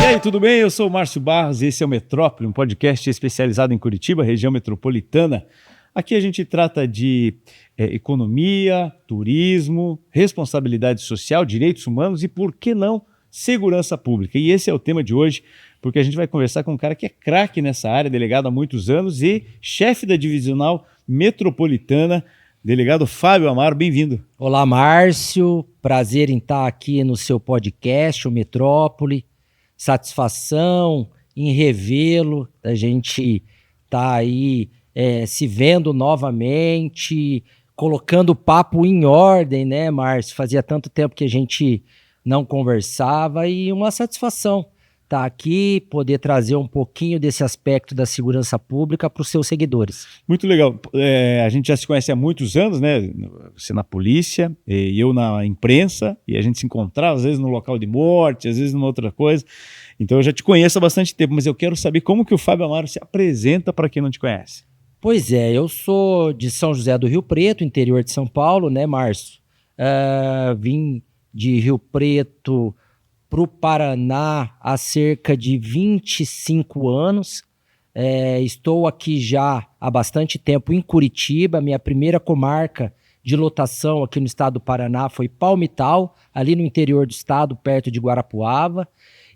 aí, tudo bem? Eu sou o Márcio Barros e esse é o Metrópole, um podcast especializado em Curitiba, região metropolitana. Aqui a gente trata de economia, turismo, responsabilidade social, direitos humanos e, por que não, segurança pública. E esse é o tema de hoje, porque a gente vai conversar com um cara que é craque nessa área, delegado há muitos anos e chefe da divisional metropolitana, delegado Fábio Amaro. Bem-vindo. Olá, Márcio. Prazer em estar aqui no seu podcast, o Metrópole. Satisfação em revê-lo, a gente tá aí se vendo novamente, colocando o papo em ordem, né, Márcio? Fazia tanto tempo que a gente não conversava e uma satisfação estar aqui, poder trazer um pouquinho desse aspecto da segurança pública para os seus seguidores. Muito legal. A gente já se conhece há muitos anos, né? Você na polícia e eu na imprensa, e a gente se encontrava às vezes no local de morte, às vezes numa outra coisa. Então eu já te conheço há bastante tempo, mas eu quero saber como que o Fábio Amaro se apresenta para quem não te conhece. Pois é, eu sou de São José do Rio Preto, interior de São Paulo, né, Márcio? Vim de Rio Preto para o Paraná há cerca de 25 anos. Estou aqui já há bastante tempo em Curitiba. Minha primeira comarca de lotação aqui no estado do Paraná foi Palmital, ali no interior do estado, perto de Guarapuava.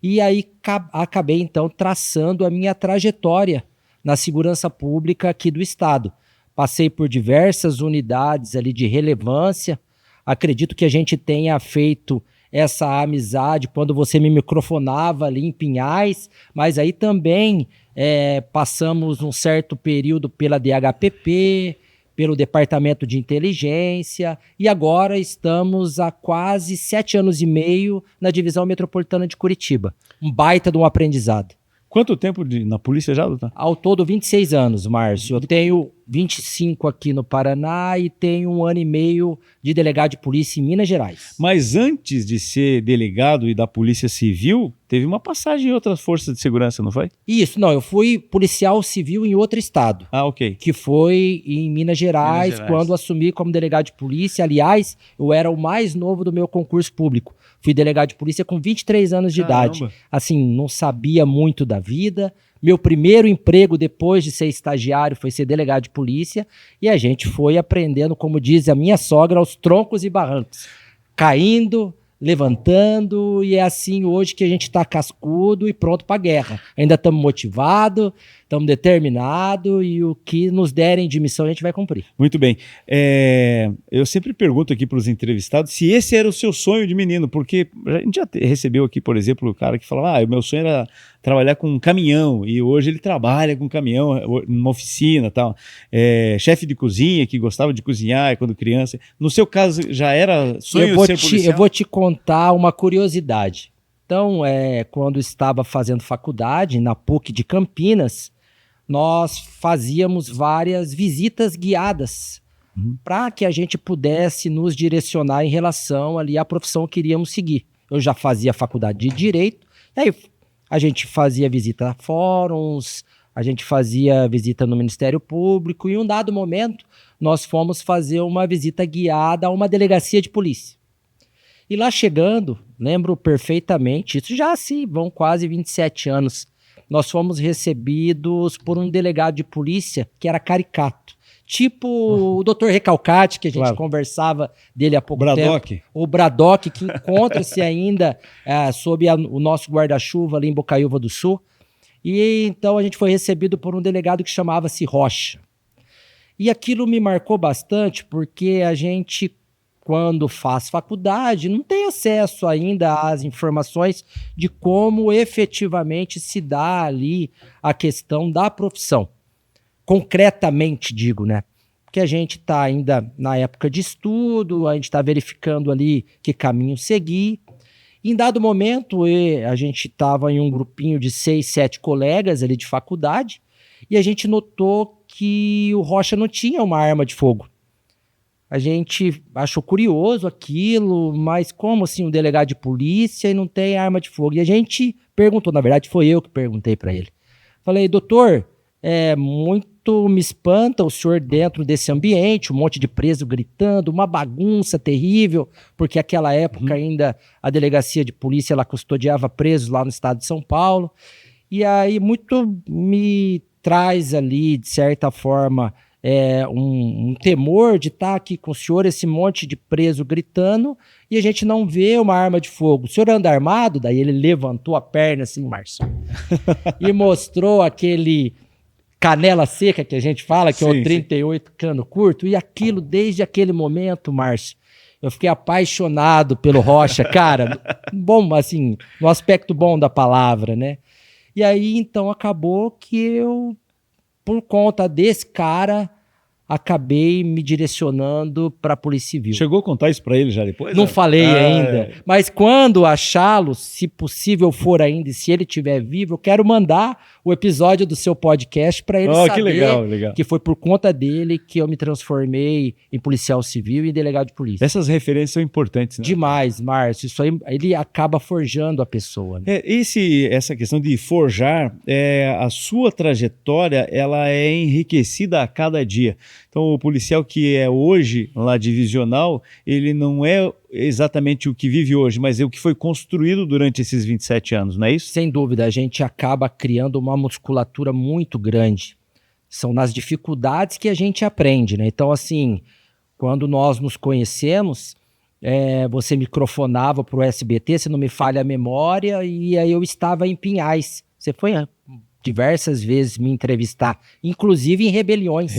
E aí acabei, então, traçando a minha trajetória na segurança pública aqui do estado. Passei por diversas unidades ali de relevância. Acredito que a gente tenha feito essa amizade quando você me microfonava ali em Pinhais, mas aí também passamos um certo período pela DHPP, pelo Departamento de Inteligência, e agora estamos há quase 7 anos e meio na Divisão Metropolitana de Curitiba. Um baita de um aprendizado. Quanto tempo na polícia já, doutor? Ao todo, 26 anos, Márcio. Eu tenho 25 aqui no Paraná e tenho 1 ano e meio de delegado de polícia em Minas Gerais. Mas antes de ser delegado e da Polícia Civil, teve uma passagem em outras forças de segurança, não foi? Isso, não, eu fui policial civil em outro estado. Ah, ok. Que foi em Minas Gerais, quando assumi como delegado de polícia. Aliás, eu era o mais novo do meu concurso público. Fui delegado de polícia com 23 anos de idade. Assim, não sabia muito da vida. Meu primeiro emprego depois de ser estagiário foi ser delegado de polícia. E a gente foi aprendendo, como diz a minha sogra, aos troncos e barrancos. Caindo, levantando, e é assim hoje que a gente está cascudo e pronto para a guerra. Ainda estamos motivados, estamos determinados, e o que nos derem de missão a gente vai cumprir. Muito bem. Eu sempre pergunto aqui para os entrevistados se esse era o seu sonho de menino, porque a gente já recebeu aqui, por exemplo, o cara que falava, o meu sonho era trabalhar com um caminhão, e hoje ele trabalha com um caminhão numa oficina, tal. Chefe de cozinha, que gostava de cozinhar quando criança. No seu caso, já era sonho de ser policial? Eu vou te contar uma curiosidade. Então, quando estava fazendo faculdade na PUC de Campinas, nós fazíamos várias visitas guiadas para que a gente pudesse nos direcionar em relação ali à profissão que iríamos seguir. Eu já fazia faculdade de Direito, e aí a gente fazia visita a fóruns, a gente fazia visita no Ministério Público, e em um dado momento nós fomos fazer uma visita guiada a uma delegacia de polícia. E lá chegando, lembro perfeitamente, isso já assim, vão quase 27 anos, nós fomos recebidos por um delegado de polícia que era caricato. Tipo o Dr. Recalcate, que a gente conversava dele há pouco tempo. O Braddock, que encontra-se ainda sob o nosso guarda-chuva ali em Bocaiúva do Sul. E então a gente foi recebido por um delegado que chamava-se Rocha. E aquilo me marcou bastante, porque a gente, quando faz faculdade, não tem acesso ainda às informações de como efetivamente se dá ali a questão da profissão. Concretamente, digo, né? Porque a gente está ainda na época de estudo, a gente está verificando ali que caminho seguir. Em dado momento, a gente estava em um grupinho de 6, 7 colegas ali de faculdade, e a gente notou que o Rocha não tinha uma arma de fogo. A gente achou curioso aquilo, mas como assim um delegado de polícia e não tem arma de fogo? E a gente perguntou, na verdade foi eu que perguntei para ele. Falei, doutor, muito muito me espanta o senhor dentro desse ambiente, um monte de preso gritando, uma bagunça terrível, porque naquela época ainda a delegacia de polícia ela custodiava presos lá no estado de São Paulo. E aí muito me traz ali, de certa forma, um temor de estar aqui com o senhor, esse monte de preso gritando, e a gente não vê uma arma de fogo. O senhor anda armado? Daí ele levantou a perna assim, Márcio, e mostrou aquele canela seca que a gente fala, que é o 38 cano curto, e aquilo, desde aquele momento, Márcio, eu fiquei apaixonado pelo Rocha, cara, bom, assim, no aspecto bom da palavra, né? E aí, então, acabou que eu, por conta desse cara, acabei me direcionando para a Polícia Civil. Chegou a contar isso para ele já depois? Não falei ainda, mas quando achá-lo, se possível for ainda, e se ele estiver vivo, eu quero mandar o episódio do seu podcast para ele saber que legal. Que foi por conta dele que eu me transformei em policial civil e delegado de polícia. Essas referências são importantes, né? Demais, Márcio. Isso aí, ele acaba forjando a pessoa. Né? Essa questão de forjar, a sua trajetória, ela é enriquecida a cada dia. Então, o policial que é hoje lá divisional, ele não é exatamente o que vive hoje, mas é o que foi construído durante esses 27 anos, não é isso? Sem dúvida, a gente acaba criando uma musculatura muito grande. São nas dificuldades que a gente aprende, né? Então, assim, quando nós nos conhecemos, você microfonava para o SBT, se não me falha a memória, e aí eu estava em Pinhais. Você foi diversas vezes me entrevistar, inclusive em rebeliões.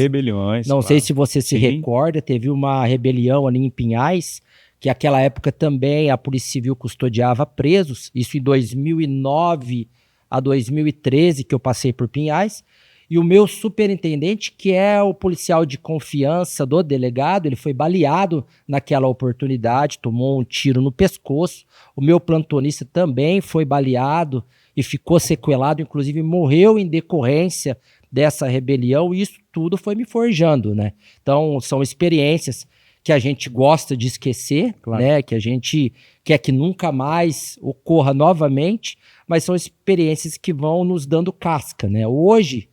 Não sei se você se recorda, teve uma rebelião ali em Pinhais, que naquela época também a Polícia Civil custodiava presos, isso em 2009 a 2013 que eu passei por Pinhais, e o meu superintendente, que é o policial de confiança do delegado, ele foi baleado naquela oportunidade, tomou um tiro no pescoço, o meu plantonista também foi baleado e ficou sequelado, inclusive morreu em decorrência dessa rebelião, e isso tudo foi me forjando, né? Então, são experiências que a gente gosta de esquecer, claro, né? Que a gente quer que nunca mais ocorra novamente, mas são experiências que vão nos dando casca, né? Hoje,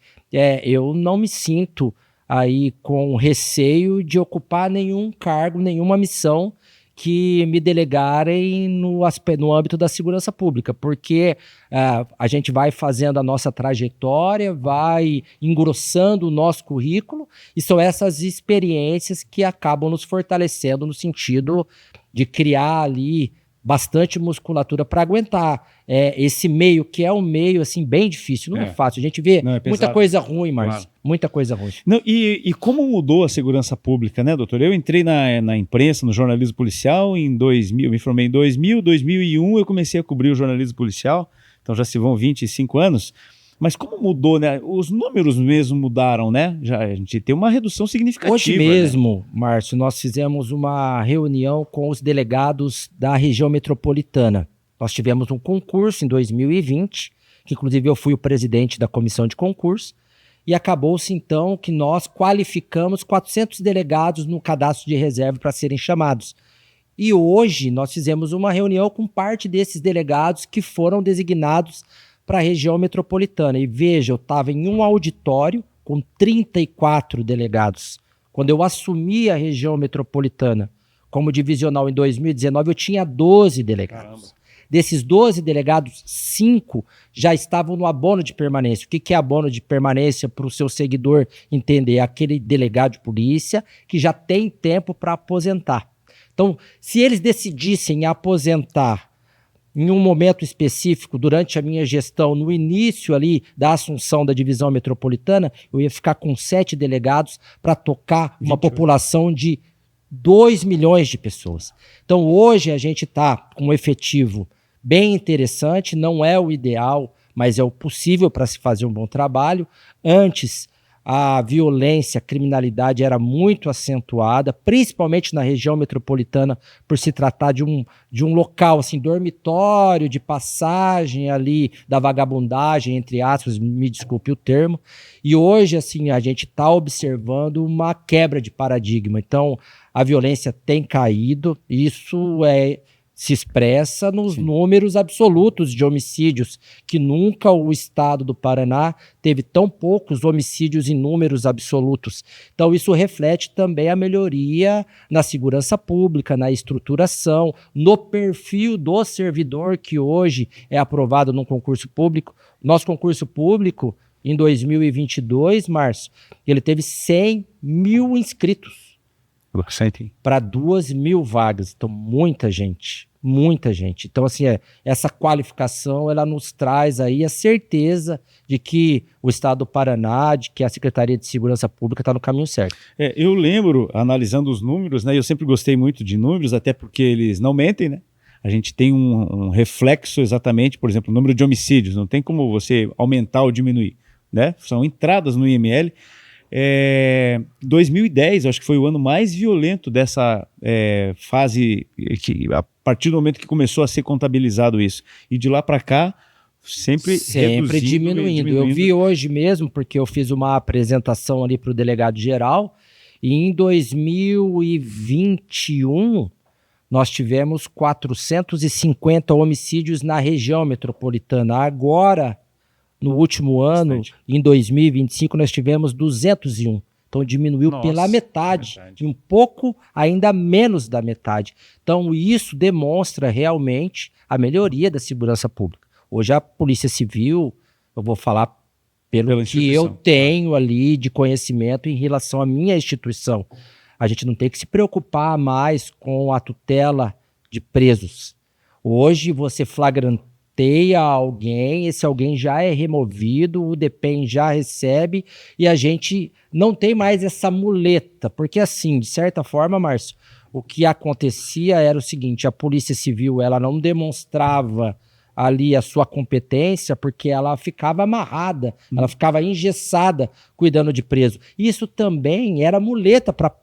eu não me sinto aí com receio de ocupar nenhum cargo, nenhuma missão que me delegarem no âmbito da segurança pública, porque a gente vai fazendo a nossa trajetória, vai engrossando o nosso currículo, e são essas experiências que acabam nos fortalecendo no sentido de criar ali bastante musculatura para aguentar esse meio, que é um meio assim bem difícil, não é fácil. A gente vê muita coisa ruim, Márcio, muita coisa ruim. Não, e como mudou a segurança pública, né, doutor? Eu entrei na imprensa, no jornalismo policial em 2000, me formei em 2001 eu comecei a cobrir o jornalismo policial, então já se vão 25 anos. Mas como mudou, né? Os números mesmo mudaram, né? A gente tem uma redução significativa. Hoje mesmo, né, Márcio, nós fizemos uma reunião com os delegados da região metropolitana. Nós tivemos um concurso em 2020, que inclusive eu fui o presidente da comissão de concurso, e acabou-se então que nós qualificamos 400 delegados no cadastro de reserva para serem chamados. E hoje nós fizemos uma reunião com parte desses delegados que foram designados para a região metropolitana. E veja, eu estava em um auditório com 34 delegados. Quando eu assumi a região metropolitana como divisional em 2019, eu tinha 12 delegados. Caramba. Desses 12 delegados, 5 já estavam no abono de permanência. O que é abono de permanência para o seu seguidor entender? É aquele delegado de polícia que já tem tempo para aposentar. Então, se eles decidissem aposentar em um momento específico, durante a minha gestão, no início ali da assunção da divisão metropolitana, eu ia ficar com 7 delegados para tocar uma população de 2 milhões de pessoas. Então, hoje a gente está com um efetivo bem interessante, não é o ideal, mas é o possível para se fazer um bom trabalho. Antes, a violência, a criminalidade era muito acentuada, principalmente na região metropolitana, por se tratar de um local, assim, dormitório, de passagem ali da vagabundagem, entre aspas, me desculpe o termo. E hoje, assim, a gente está observando uma quebra de paradigma. Então, a violência tem caído, isso se expressa nos números absolutos de homicídios, que nunca o estado do Paraná teve tão poucos homicídios em números absolutos. Então isso reflete também a melhoria na segurança pública, na estruturação, no perfil do servidor que hoje é aprovado num concurso público. Nosso concurso público, em 2022, Márcio, ele teve 100 mil inscritos para 2.000 vagas. Então, muita gente. Então, assim, essa qualificação, ela nos traz aí a certeza de que o Estado do Paraná, de que a Secretaria de Segurança Pública está no caminho certo. Eu lembro, analisando os números, né, eu sempre gostei muito de números, até porque eles não mentem, né? A gente tem um reflexo exatamente, por exemplo, o número de homicídios, não tem como você aumentar ou diminuir, né? São entradas no IML. 2010, acho que foi o ano mais violento dessa fase, a partir do momento que começou a ser contabilizado isso. E de lá para cá, sempre diminuindo. Eu vi hoje mesmo, porque eu fiz uma apresentação ali para o delegado-geral, e em 2021 nós tivemos 450 homicídios na região metropolitana. Agora, no último ano, em 2025, nós tivemos 201. Então diminuiu pela metade, e um pouco ainda menos da metade. Então isso demonstra realmente a melhoria da segurança pública. Hoje a Polícia Civil, eu vou falar pelo que eu tenho ali de conhecimento em relação à minha instituição. A gente não tem que se preocupar mais com a tutela de presos. Hoje você flagranteia alguém, esse alguém já é removido, o DPEM já recebe e a gente não tem mais essa muleta, porque assim, de certa forma, Márcio, o que acontecia era o seguinte: a Polícia Civil, ela não demonstrava ali a sua competência porque ela ficava amarrada, ela ficava engessada cuidando de preso. Isso também era muleta para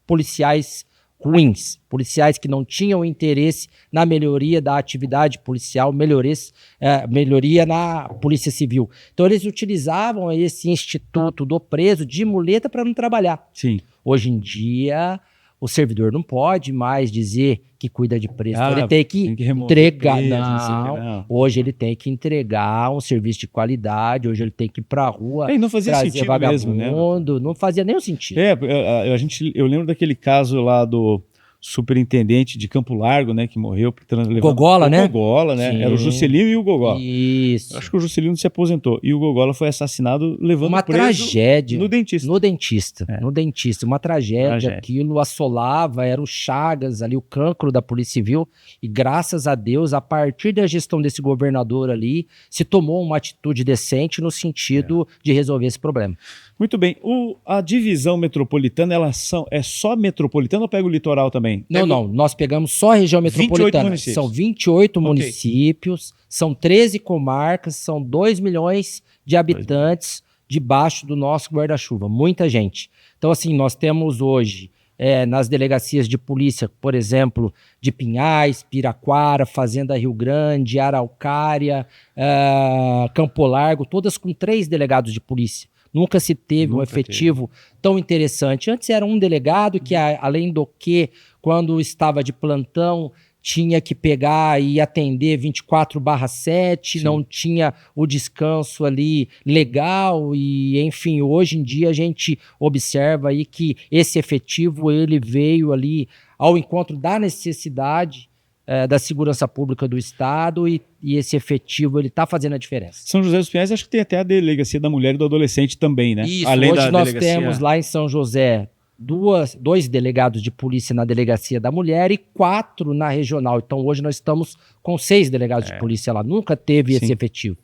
policiais ruins, policiais que não tinham interesse na melhoria da atividade policial, melhoria na Polícia Civil. Então eles utilizavam esse instituto do preso de muleta para não trabalhar. Sim. Hoje em dia, o servidor não pode mais dizer que cuida de preso. Então, ele tem que entregar. Não, hoje ele tem que entregar um serviço de qualidade, hoje ele tem que ir para a rua, não fazia sentido vagabundo, mesmo, né? Não fazia nenhum sentido. Eu lembro daquele caso lá do superintendente de Campo Largo, né, que morreu Gogola, né? Gogola, né? Sim. Era o Juscelino e o Gogola. Isso. Eu acho que o Juscelino se aposentou e o Gogola foi assassinado levando uma preso tragédia no dentista. No dentista, uma tragédia. Aquilo assolava, era o Chagas ali, o cancro da Polícia Civil, e graças a Deus, a partir da gestão desse governador ali, se tomou uma atitude decente no sentido de resolver esse problema. Muito bem. A divisão metropolitana, é só metropolitana ou pega o litoral também? Não. Nós pegamos só a região metropolitana. São 28 municípios, são 13 comarcas, são 2 milhões de habitantes debaixo do nosso guarda-chuva. Muita gente. Então, assim, nós temos hoje, nas delegacias de polícia, por exemplo, de Pinhais, Piraquara, Fazenda Rio Grande, Araucária, Campo Largo, todas com 3 delegados de polícia. Nunca se teve um efetivo tão interessante. Antes era um delegado que, além do que, quando estava de plantão, tinha que pegar e atender 24/7, não tinha o descanso ali legal e, enfim, hoje em dia a gente observa aí que esse efetivo, ele veio ali ao encontro da necessidade da segurança pública do Estado e esse efetivo, ele está fazendo a diferença. São José dos Pinhais, acho que tem até a Delegacia da Mulher e do Adolescente também, né? Isso, além hoje nós temos lá em São José 2 delegados de polícia na Delegacia da Mulher e 4 na regional. Então hoje nós estamos com 6 delegados de polícia lá. Nunca teve esse efetivo.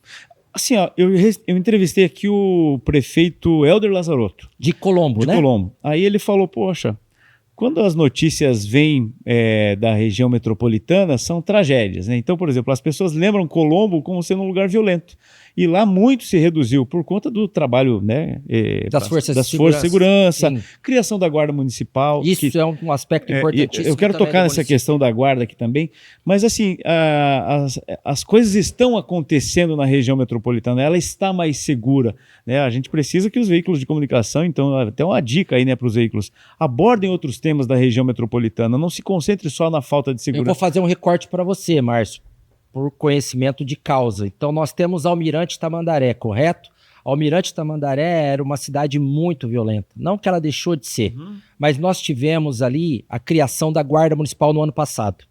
Assim, ó, eu entrevistei aqui o prefeito Helder Lazarotto. De Colombo, né? De Colombo. Aí ele falou, poxa, quando as notícias vêm da região metropolitana, são tragédias, né? Então, por exemplo, as pessoas lembram Colombo como sendo um lugar violento. E lá muito se reduziu por conta do trabalho, né, das forças de segurança, criação da Guarda Municipal. Isso é um aspecto importantíssimo. Eu quero tocar nessa questão da Guarda aqui também, mas assim, as coisas estão acontecendo na região metropolitana, ela está mais segura, né? A gente precisa que os veículos de comunicação, então até uma dica aí, né, para os veículos, abordem outros temas da região metropolitana. Não se concentre só na falta de Eu segurança. vou fazer um recorte para você, Márcio, por conhecimento de causa. Então, nós temos Almirante Tamandaré, correto? Almirante Tamandaré era uma cidade muito violenta. Não que ela deixou de ser, mas nós tivemos ali a criação da Guarda Municipal no ano passado.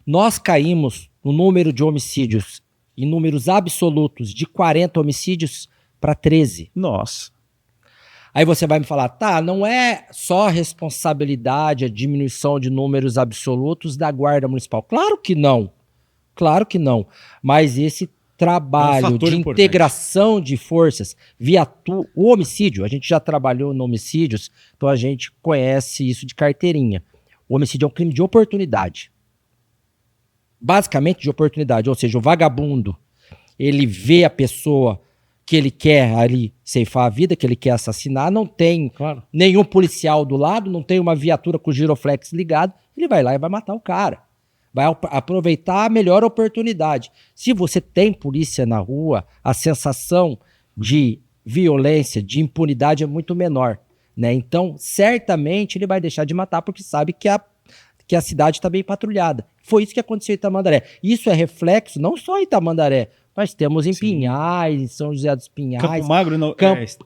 Nós caímos no número de homicídios, em números absolutos, de 40 homicídios para 13. Nossa. Aí você vai me falar, tá, não é só responsabilidade a diminuição de números absolutos da Guarda Municipal. Claro que não. Claro que não. Mas esse trabalho fator de importante. integração de forças via o homicídio, a gente já trabalhou no homicídios, então a gente conhece isso de carteirinha. O homicídio é um crime de oportunidade. Basicamente de oportunidade, ou seja, o vagabundo, ele vê a pessoa que ele quer ali ceifar a vida, que ele quer assassinar, não tem nenhum policial do lado, não tem uma viatura com o giroflex ligado, ele vai lá e vai matar o cara. Vai aproveitar a melhor oportunidade. Se você tem polícia na rua, a sensação de violência, de impunidade é muito menor, né? Então, certamente ele vai deixar de matar porque sabe que a cidade está bem patrulhada. Foi isso que aconteceu em Tamandaré. Isso é reflexo não só em Tamandaré, nós temos em Pinhais, em São José dos Pinhais. Campo Magro não.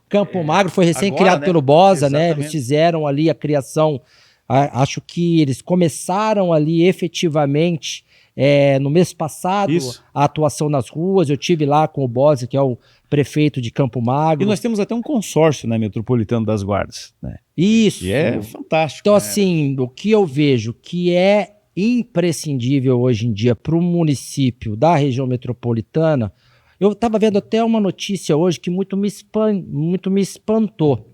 Campo Magro foi recém-criado, agora, né? pelo Bosa, né? Exatamente. Eles fizeram ali a criação. Acho que eles começaram ali efetivamente no mês passado Isso. a atuação nas ruas. Eu tive lá com o Bosa, que é o prefeito de Campo Magro. E nós temos até um consórcio, né, metropolitano das guardas, né? Isso. E é fantástico. Então, né? assim, o que eu vejo que é imprescindível hoje em dia para o município da região metropolitana, eu estava vendo até uma notícia hoje que muito me espantou,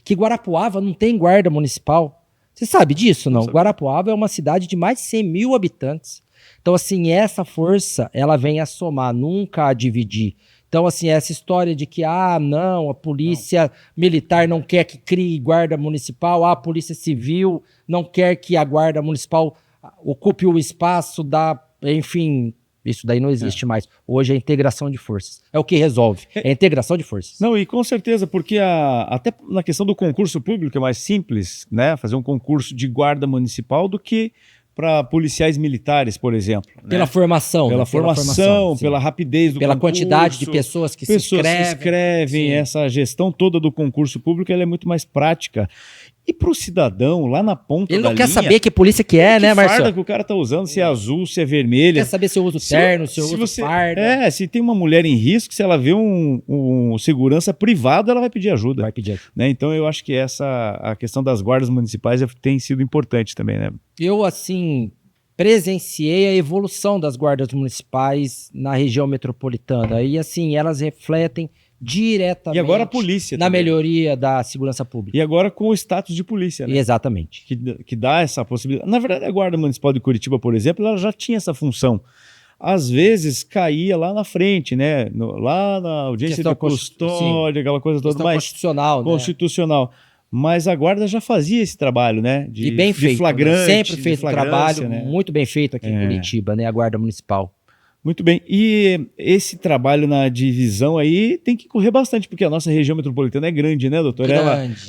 que Guarapuava não tem guarda municipal. Você sabe disso, não? Guarapuava é uma cidade de mais de 100 mil habitantes. Então, assim, essa força, ela vem a somar, nunca a dividir. Então, assim, essa história de que, não, a polícia militar não quer que crie guarda municipal, a polícia civil não quer que a guarda municipal ocupe o espaço da... Enfim, isso daí não existe mais. Hoje é a integração de forças. É o que resolve, é a integração de forças. Não, e com certeza, porque até na questão do concurso público é mais simples, né, fazer um concurso de guarda municipal do que para policiais militares, por exemplo. Pela né? formação. Pela né? formação, sim. pela rapidez do pela concurso. quantidade de pessoas que se inscrevem. Sim. Essa gestão toda do concurso público ela é muito mais prática. E para o cidadão, lá na ponta Ele da não quer linha, saber que polícia que é, né, farda Marcelo? que o cara tá usando, se é azul, se é vermelha. Quer saber se eu uso terno, se eu uso farda. Se tem uma mulher em risco, se ela vê um segurança privado, ela vai pedir ajuda. Vai pedir ajuda. Né? Então eu acho que a questão das guardas municipais tem sido importante também, né? Eu, assim, presenciei a evolução das guardas municipais na região metropolitana. E, assim, elas refletem diretamente E agora a polícia na também. melhoria da segurança pública. E agora com o status de polícia, né? Exatamente. Que dá essa possibilidade. Na verdade, a Guarda Municipal de Curitiba, por exemplo, ela já tinha essa função. Às vezes caía lá na frente, né? Lá na audiência de custódia, aquela coisa toda mais constitucional, né? Constitucional. Mas a Guarda já fazia esse trabalho, né? E bem feito. Flagrante, né? Sempre fez um trabalho né? muito bem feito aqui em Curitiba, né? A Guarda Municipal. Muito bem. E esse trabalho na divisão aí tem que correr bastante, porque a nossa região metropolitana é grande, né, doutor?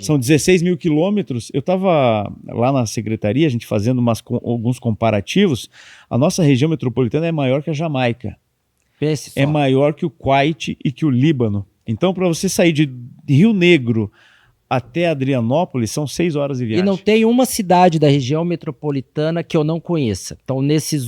São 16 mil quilômetros. Eu estava lá na secretaria, a gente fazendo alguns comparativos. A nossa região metropolitana é maior que a Jamaica. Pense só. É maior que o Kuwait e que o Líbano. Então, para você sair de Rio Negro até Adrianópolis, são 6 horas de viagem. E não tem uma cidade da região metropolitana que eu não conheça. Então, nesses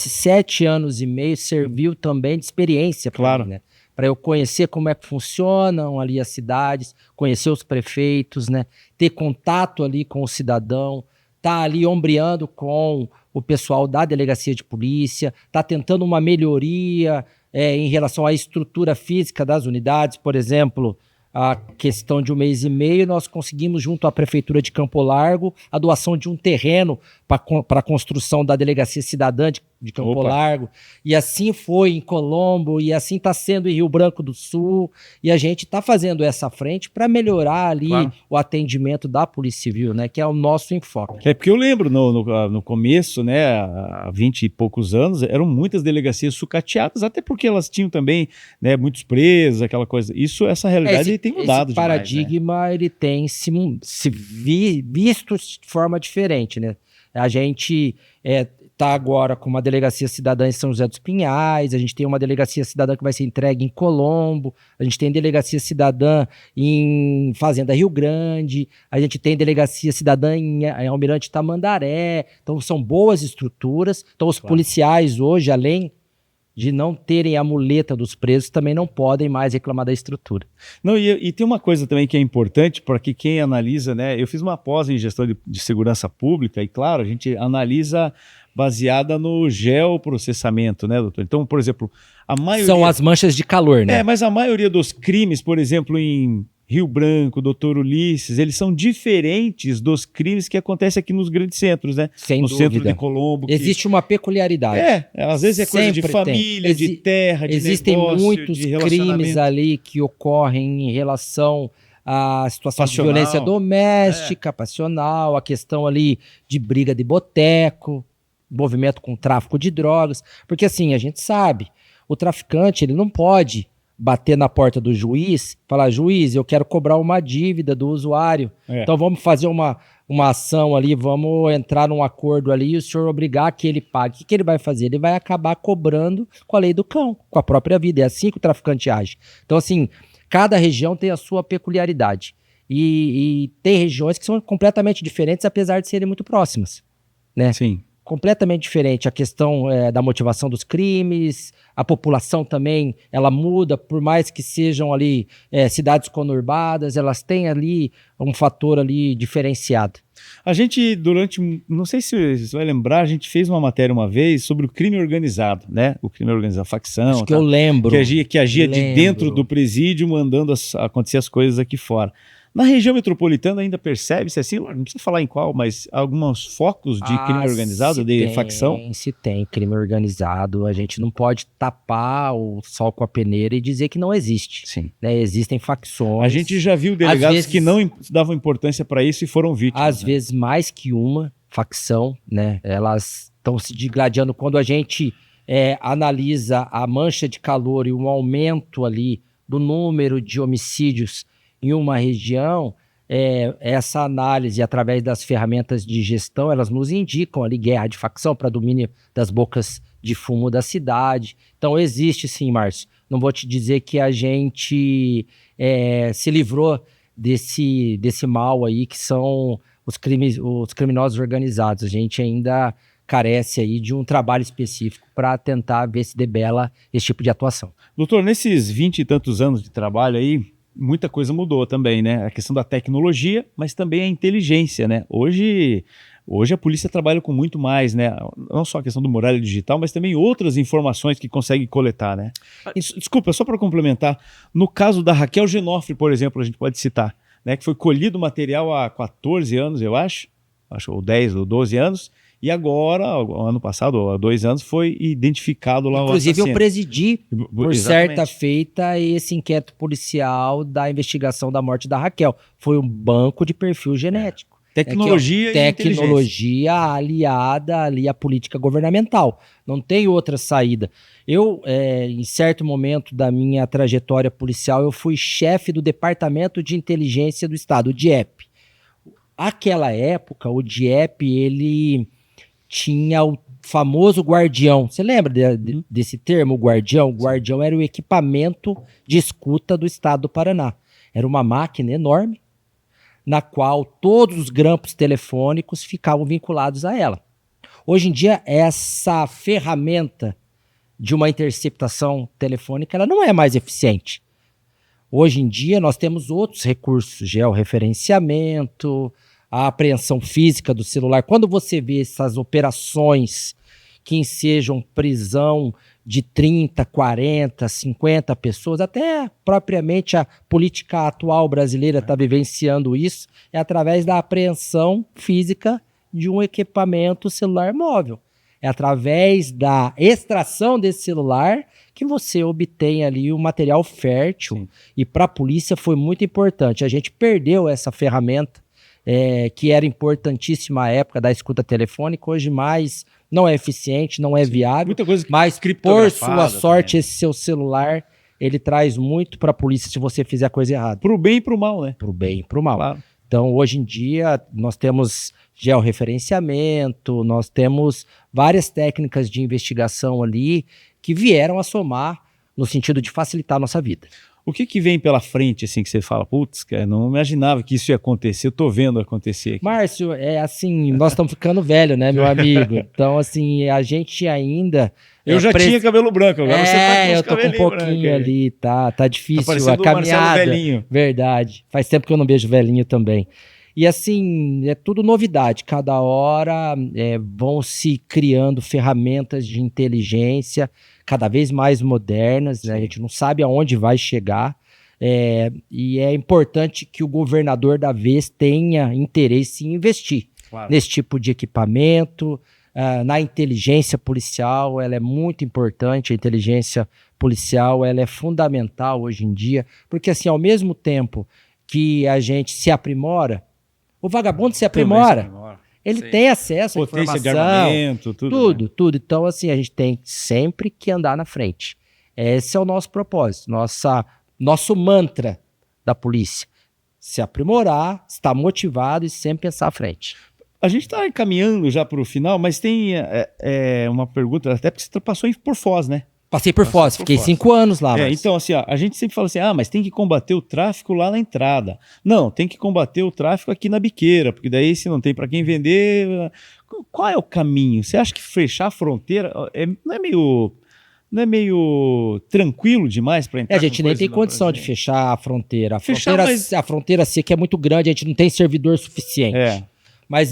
7 anos e meio, serviu também de experiência para mim, né? Para eu conhecer como é que funcionam ali as cidades, conhecer os prefeitos, né? Ter contato ali com o cidadão, tá ali ombreando com o pessoal da delegacia de polícia, tá tentando uma melhoria em relação à estrutura física das unidades, por exemplo. A questão de 1 mês e meio, nós conseguimos, junto à Prefeitura de Campo Largo, a doação de um terreno para a construção da Delegacia Cidadã de Campo Largo, e assim foi em Colombo, e assim está sendo em Rio Branco do Sul, e a gente está fazendo essa frente para melhorar ali o atendimento da Polícia Civil, né, que é o nosso enfoque. É porque eu lembro no começo, né, há 20 e poucos anos, eram muitas delegacias sucateadas, até porque elas tinham também, né, muitos presos, aquela coisa. Essa realidade tem mudado esse demais, paradigma, né? Ele tem visto de forma diferente, né? A gente está agora com uma delegacia cidadã em São José dos Pinhais, a gente tem uma delegacia cidadã que vai ser entregue em Colombo, a gente tem delegacia cidadã em Fazenda Rio Grande, a gente tem delegacia cidadã em Almirante Tamandaré. Então são boas estruturas. Então os policiais hoje, além de não terem a muleta dos presos, também não podem mais reclamar da estrutura. Não, e tem uma coisa também que é importante para que quem analisa, né? Eu fiz uma pós em gestão de segurança pública e, claro, a gente analisa baseada no geoprocessamento, né, doutor? Então, por exemplo, a maioria... São as manchas de calor, né? Mas a maioria dos crimes, por exemplo, em Rio Branco, Doutor Ulisses, eles são diferentes dos crimes que acontecem aqui nos grandes centros, né? Sem no dúvida. centro de Colombo. Existe uma peculiaridade. Às vezes é coisa de família, de terra, de Existem negócio, muitos de crimes ali que ocorrem em relação à situação de violência doméstica, passional, a questão ali de briga de boteco, envolvimento com tráfico de drogas. Porque assim, a gente sabe, o traficante ele não pode bater na porta do juiz, falar, juiz, eu quero cobrar uma dívida do usuário, então vamos fazer uma ação ali, vamos entrar num acordo ali e o senhor obrigar que ele pague. O que ele vai fazer? Ele vai acabar cobrando com a lei do cão, com a própria vida. É assim que o traficante age. Então, assim, cada região tem a sua peculiaridade. E tem regiões que são completamente diferentes, apesar de serem muito próximas, né? Sim. Completamente diferente a questão da motivação dos crimes, a população também, ela muda, por mais que sejam ali cidades conurbadas, elas têm ali um fator ali diferenciado. A gente, não sei se você vai lembrar, a gente fez uma matéria uma vez sobre o crime organizado, né? O crime organizado, a facção. Acho que eu lembro. Que agia de dentro do presídio, mandando acontecer as coisas aqui fora. Na região metropolitana ainda percebe-se assim, não precisa falar em qual, mas alguns focos de crime organizado, facção? Se tem crime organizado, a gente não pode tapar o sol com a peneira e dizer que não existe. Sim. Né? Existem facções. A gente já viu delegados que não davam importância para isso e foram vítimas. Às vezes mais que uma facção, né? Elas estão se digladiando. Quando a gente analisa a mancha de calor e um aumento ali do número de homicídios em uma região, essa análise, através das ferramentas de gestão, elas nos indicam ali guerra de facção para domínio das bocas de fumo da cidade. Então existe sim, Márcio. Não vou te dizer que a gente se livrou desse mal aí, que são os criminosos organizados. A gente ainda carece aí de um trabalho específico para tentar ver se debela esse tipo de atuação. Doutor, nesses 20 e tantos anos de trabalho aí, muita coisa mudou também, né? A questão da tecnologia, mas também a inteligência, né? Hoje a polícia trabalha com muito mais, né? Não só a questão do muralha digital, mas também outras informações que consegue coletar, né? Desculpa, só para complementar, no caso da Raquel Genofre, por exemplo, a gente pode citar, né? Que foi colhido material há 14 anos, eu acho, ou 10 ou 12 anos, e agora, ano passado, há 2 anos, foi identificado lá o assassino. Inclusive eu presidi, por certa feita, esse inquérito policial da investigação da morte da Raquel. Foi um banco de perfil genético. Tecnologia e tecnologia aliada ali à política governamental. Não tem outra saída. Eu, em certo momento da minha trajetória policial, eu fui chefe do Departamento de Inteligência do Estado, o DIEP. Aquela época, o DIEP, ele tinha o famoso guardião. Você lembra desse termo, guardião? O guardião era o equipamento de escuta do estado do Paraná. Era uma máquina enorme, na qual todos os grampos telefônicos ficavam vinculados a ela. Hoje em dia, essa ferramenta de uma interceptação telefônica, ela não é mais eficiente. Hoje em dia, nós temos outros recursos, georreferenciamento, a apreensão física do celular. Quando você vê essas operações que ensejam prisão de 30, 40, 50 pessoas, até propriamente a política atual brasileira está vivenciando isso, é através da apreensão física de um equipamento celular móvel. É através da extração desse celular que você obtém ali o material fértil. Sim. E para a polícia foi muito importante. A gente perdeu essa ferramenta, que era importantíssima à época da escuta telefônica, hoje mais não é eficiente, não é viável, Muita coisa mas por criptografada sua sorte, também. esse seu celular, ele traz muito para a polícia se você fizer a coisa errada. Pro bem e pro mal, né? Pro bem e pro mal. Claro. Então, hoje em dia, nós temos georreferenciamento, nós temos várias técnicas de investigação ali que vieram a somar no sentido de facilitar a nossa vida. O que vem pela frente, assim, que você fala, putz, cara, não imaginava que isso ia acontecer, eu tô vendo acontecer aqui. Márcio, é assim, nós estamos ficando velho, né, meu amigo? Então, assim, a gente ainda... Eu já tinha cabelo branco, agora você tá com os eu tô com um cabelinhos pouquinho brancos aí. ali, tá difícil parecendo a o Marcelo caminhada. Velhinho. Verdade. Faz tempo que eu não vejo velhinho também. E assim, é tudo novidade. Cada hora vão se criando ferramentas de inteligência cada vez mais modernas, né? A gente não sabe aonde vai chegar. E é importante que o governador da vez tenha interesse em investir nesse tipo de equipamento. Na inteligência policial, ela é muito importante. A inteligência policial, ela é fundamental hoje em dia, porque assim, ao mesmo tempo que a gente se aprimora, o vagabundo se aprimora. Ele tem acesso à potência informação, de armamento, tudo. tudo. Então, assim, a gente tem sempre que andar na frente. Esse é o nosso propósito, nosso mantra da polícia. Se aprimorar, estar motivado e sempre pensar à frente. A gente está encaminhando já para o final, mas tem uma pergunta, até porque você passou por Foz, né? Passei por Foz, fiquei 5 anos lá. Então, assim, ó, a gente sempre fala assim, mas tem que combater o tráfico lá na entrada. Não, tem que combater o tráfico aqui na biqueira, porque daí se não tem para quem vender... Qual é o caminho? Você acha que fechar a fronteira não é meio tranquilo demais para entrar? A gente nem tem condição de fechar a fronteira. A fronteira seca é muito grande, a gente não tem servidor suficiente. Mas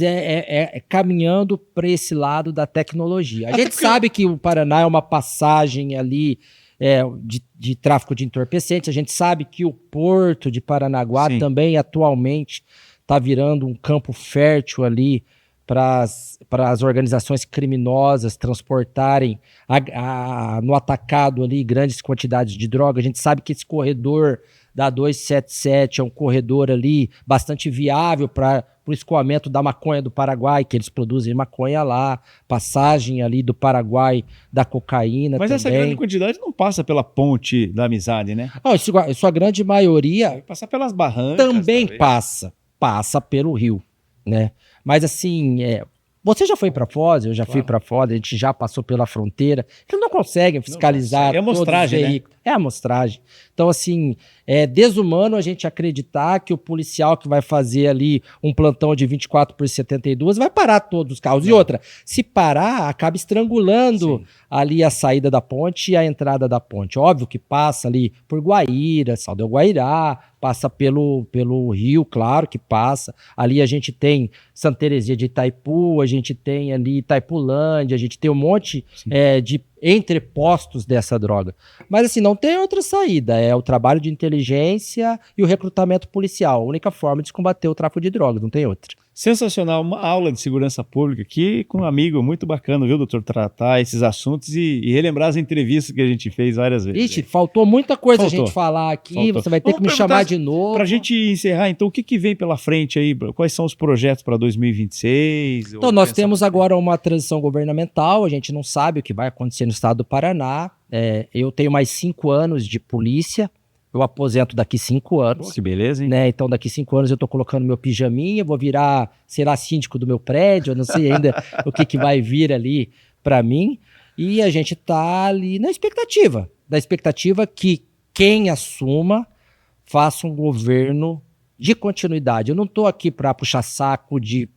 caminhando para esse lado da tecnologia. A gente sabe que o Paraná é uma passagem ali de tráfico de entorpecentes, a gente sabe que o porto de Paranaguá também atualmente está virando um campo fértil ali para as organizações criminosas transportarem no atacado ali grandes quantidades de droga. A gente sabe que esse corredor da 277 é um corredor ali bastante viável para o escoamento da maconha do Paraguai, que eles produzem maconha lá, passagem ali do Paraguai da cocaína. Mas também. Essa grande quantidade não passa pela ponte da amizade, né? Não, sua grande maioria... Vai passar pelas barrancas. Também passa pelo rio, né? Mas assim, você já foi para Foz, eu já fui para Foz, a gente já passou pela fronteira. Eles não conseguem fiscalizar todos os veículos. Né? É a amostragem. Então, assim, é desumano a gente acreditar que o policial que vai fazer ali um plantão de 24 por 72 vai parar todos os carros. E outra, se parar, acaba estrangulando ali a saída da ponte e a entrada da ponte. Óbvio que passa ali por Guaíra, Sal del Guairá, passa pelo rio, claro que passa. Ali a gente tem Santa Terezinha de Itaipu, a gente tem ali Itaipulândia, a gente tem um monte de entrepostos dessa droga. Mas assim, não tem outra saída, é o trabalho de inteligência e o recrutamento policial. A única forma de combater o tráfico de drogas, não tem outra. Sensacional, uma aula de segurança pública aqui com um amigo muito bacana, viu, doutor? Tratar esses assuntos e relembrar as entrevistas que a gente fez várias vezes. Ixi, faltou muita coisa a gente falar aqui, você vai ter que me chamar de novo. Para a gente encerrar, então, o que vem pela frente aí? Quais são os projetos para 2026? Então, nós temos agora uma transição governamental, a gente não sabe o que vai acontecer no estado do Paraná. Eu tenho mais 5 anos de polícia. Eu aposento daqui 5 anos. Pô, que beleza, hein? Né? Então, daqui 5 anos eu tô colocando meu pijaminha, vou virar, sei lá, síndico do meu prédio, eu não sei ainda o que vai vir ali para mim. E a gente tá ali na expectativa, que quem assuma faça um governo de continuidade. Eu não tô aqui para puxar saco de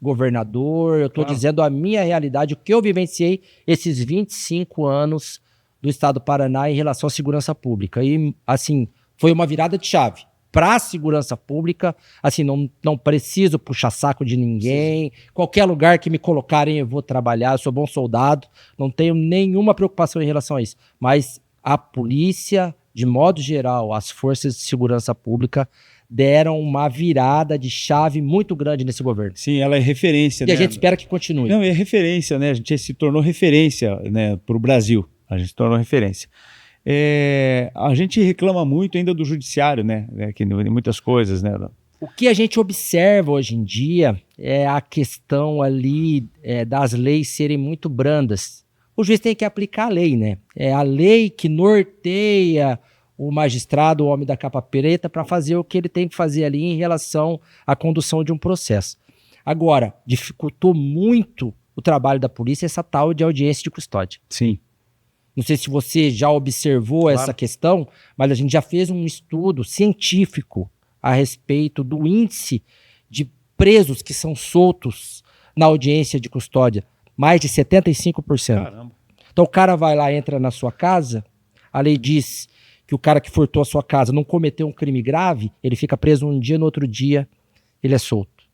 governador, eu tô dizendo a minha realidade, o que eu vivenciei esses 25 anos do estado do Paraná em relação à segurança pública. E, assim, foi uma virada de chave. Para a segurança pública, assim, não preciso puxar saco de ninguém. Qualquer lugar que me colocarem, eu vou trabalhar. Eu sou bom soldado, não tenho nenhuma preocupação em relação a isso. Mas a polícia, de modo geral, as forças de segurança pública deram uma virada de chave muito grande nesse governo. Sim, ela é referência, E né? a gente espera que continue. Não, é referência, né? A gente se tornou referência, né, para o Brasil. A gente se tornou referência. A gente reclama muito ainda do judiciário, né? Que em muitas coisas, né? O que a gente observa hoje em dia é a questão ali das leis serem muito brandas. O juiz tem que aplicar a lei, né? É a lei que norteia o magistrado, o homem da capa preta, para fazer o que ele tem que fazer ali em relação à condução de um processo. Agora, dificultou muito o trabalho da polícia essa tal de audiência de custódia. Sim. Não sei se você já observou essa questão, mas a gente já fez um estudo científico a respeito do índice de presos que são soltos na audiência de custódia. Mais de 75%. Caramba. Então o cara vai lá, entra na sua casa, a lei diz que o cara que furtou a sua casa não cometeu um crime grave, ele fica preso um dia, no outro dia ele é solto.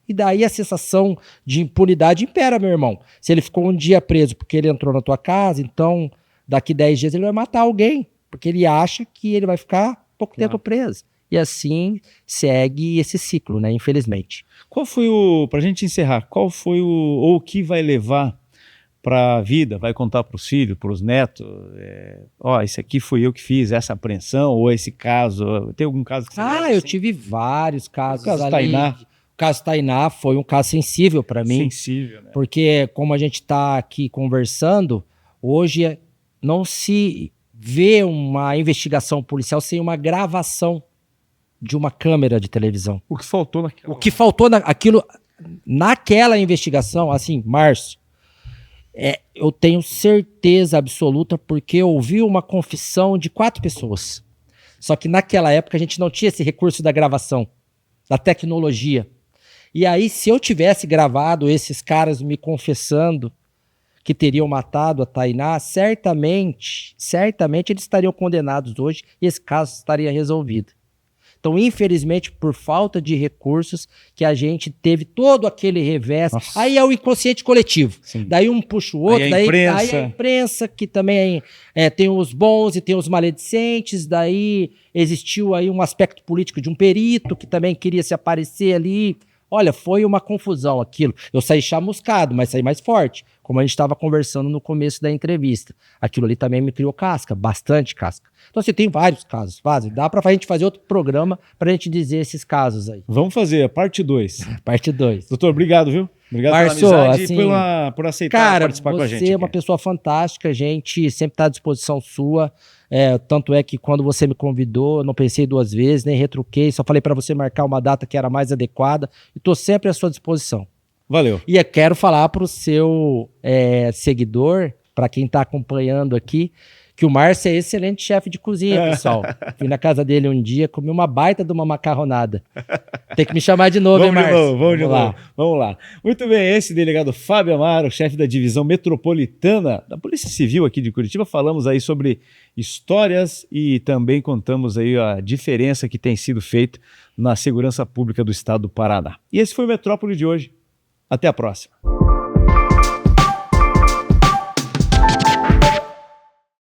E daí a sensação de impunidade impera, meu irmão. Se ele ficou um dia preso porque ele entrou na tua casa, então daqui 10 dias ele vai matar alguém, porque ele acha que ele vai ficar pouco tempo preso. E assim segue esse ciclo, né? Infelizmente. Qual foi pra gente encerrar, qual foi ou o que vai levar para a vida, vai contar para os filhos, para os netos, esse aqui fui eu que fiz, essa apreensão, ou esse caso, tem algum caso que você lembra, Eu assim? tive vários casos. O caso ali. Tainá. O caso Tainá foi um caso sensível para mim. Sensível, né? Porque, como a gente está aqui conversando, hoje não se vê uma investigação policial sem uma gravação de uma câmera de televisão. O que faltou naquela... O que faltou naquela investigação, assim, Márcio, eu tenho certeza absoluta, porque eu ouvi uma confissão de 4 pessoas. Só que naquela época a gente não tinha esse recurso da gravação, da tecnologia. E aí, se eu tivesse gravado esses caras me confessando que teriam matado a Tainá, certamente eles estariam condenados hoje e esse caso estaria resolvido. Então, infelizmente, por falta de recursos, que a gente teve todo aquele revés. Nossa. Aí é o inconsciente coletivo. Sim. Daí um puxa o outro, Aí a daí imprensa. a imprensa, que também tem os bons e tem os maledicentes, daí existiu aí um aspecto político de um perito que também queria se aparecer ali. Olha, foi uma confusão aquilo. Eu saí chamuscado, mas saí mais forte, como a gente estava conversando no começo da entrevista. Aquilo ali também me criou casca, bastante casca. Então, assim, tem vários casos. Dá pra gente fazer outro programa pra gente dizer esses casos aí. Vamos fazer a parte 2. Parte 2. Doutor, obrigado, viu? Obrigado Márcio, pela amizade assim, e por aceitar cara, participar com a gente. você é uma pessoa fantástica, a gente sempre está à disposição sua. Tanto é que quando você me convidou, eu não pensei 2 vezes, nem retruquei, só falei para você marcar uma data que era mais adequada e estou sempre à sua disposição. Valeu. E eu quero falar para o seu seguidor, para quem está acompanhando aqui, que o Márcio é excelente chefe de cozinha, pessoal. Fui na casa dele um dia, comi uma baita de uma macarronada. Tem que me chamar de novo, hein, Márcio? Vamos lá. Muito bem, esse delegado Fábio Amaro, chefe da divisão metropolitana da Polícia Civil aqui de Curitiba. Falamos aí sobre histórias e também contamos aí a diferença que tem sido feita na segurança pública do estado do Paraná. E esse foi o Metrópole de hoje. Até a próxima.